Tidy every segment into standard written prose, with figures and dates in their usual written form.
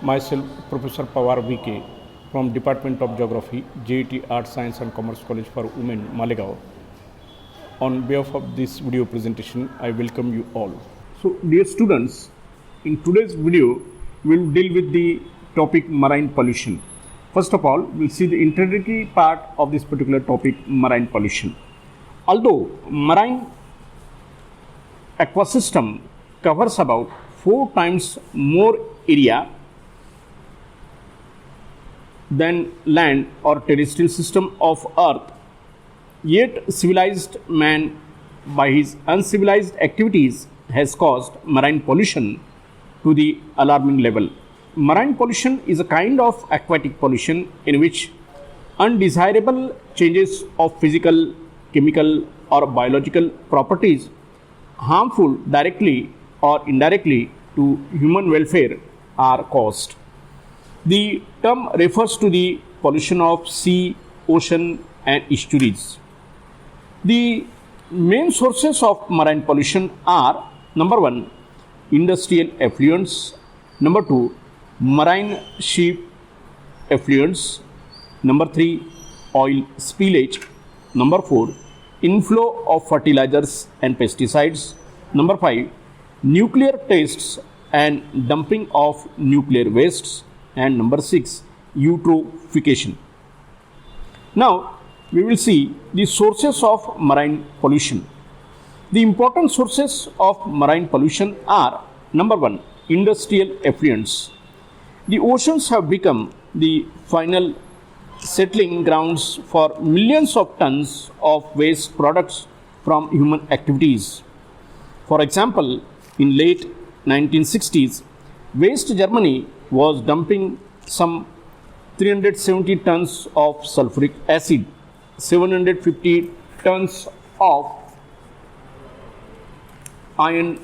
Myself, Professor Pawar VK from Department of Geography, J.A.T Art, Science and Commerce College for Women, Malegaon. On behalf of this video presentation, I welcome you all. So, dear students, in today's video, we will deal with the topic marine pollution. First of all, we will see the introductory part of this particular topic, marine pollution. Although marine ecosystem covers about 4 times more area than land or terrestrial system of Earth, yet civilized man by his uncivilized activities has caused marine pollution to the alarming level. Marine pollution is a kind of aquatic pollution in which undesirable changes of physical, chemical or biological properties harmful directly or indirectly to human welfare are caused. The term refers to the pollution of sea, ocean and estuaries. The main sources of marine pollution are: number 1, industrial effluents; number 2, marine ship effluents; number 3, oil spillage; number 4, inflow of fertilizers and pesticides; number 5, nuclear tests and dumping of nuclear wastes; and number 6, eutrophication. Now, we will see the sources of marine pollution. The important sources of marine pollution are: number 1, industrial effluents. The oceans have become the final settling grounds for millions of tons of waste products from human activities. For example, in late 1960s, West Germany was dumping some 370 tons of sulfuric acid, 750 tons of iron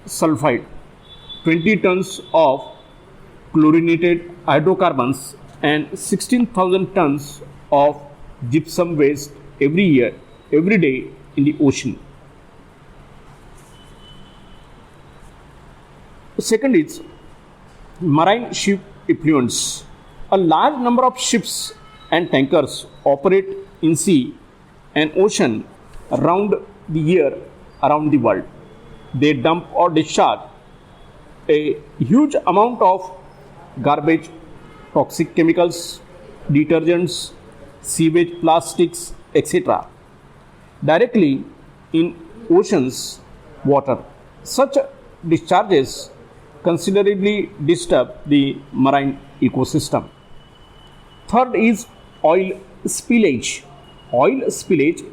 sulfide, 20 tons of chlorinated hydrocarbons and 16,000 tons of gypsum waste every day in the ocean. The second is marine ship effluents. A large number of ships and tankers operate in sea and ocean around the year around the world. They dump or discharge a huge amount of garbage, toxic chemicals, detergents, sewage, plastics, etc. directly in ocean's water. Such discharges considerably disturb the marine ecosystem. Third is oil spillage. Oil spillage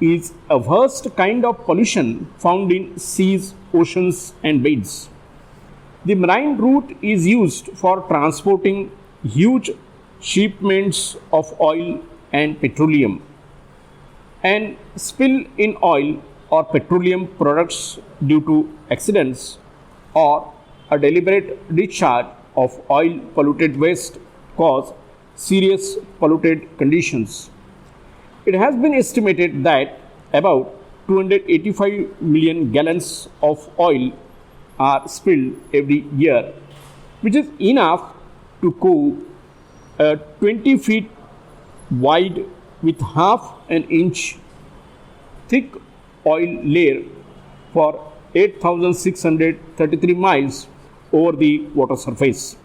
is a vast kind of pollution found in seas, oceans and beds. The marine route is used for transporting huge shipments of oil and petroleum, and spill in oil or petroleum products due to accidents or a deliberate discharge of oil polluted waste cause serious polluted conditions. It has been estimated that about 285 million gallons of oil are spilled every year, which is enough to coat a 20 feet wide with half an inch thick oil layer for 8,633 miles over the water surface.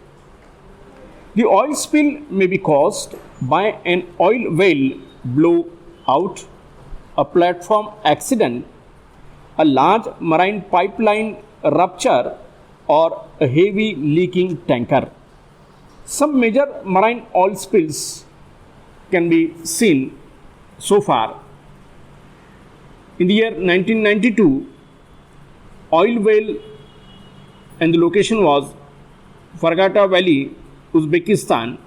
The oil spill may be caused by an oil well blow out, a platform accident, a large marine pipeline rupture, or a heavy leaking tanker. Some major marine oil spills can be seen so far. In the year 1992, oil well, and the location was Fargata Valley, Uzbekistan.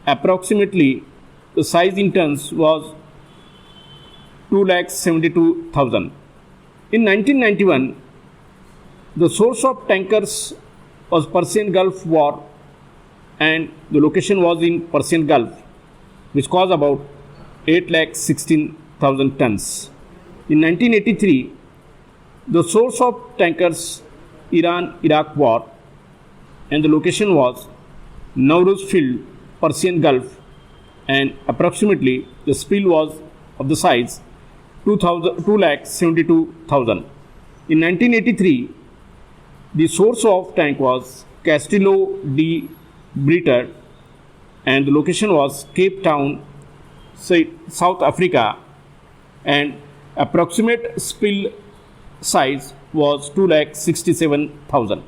Approximately the size in tons was 2,72,000. In 1991, the source of tankers was Persian Gulf War, and the location was in Persian Gulf, which caused about 8,16,000 tons. In 1983, the source of tankers Iran-Iraq war, and the location was Nauruz Field, Persian Gulf, and approximately the spill was of the size 2,72,000. In 1983, the source of tank was Castillo de Breter and the location was Cape Town, South Africa, and approximate spill size was 2,67,000.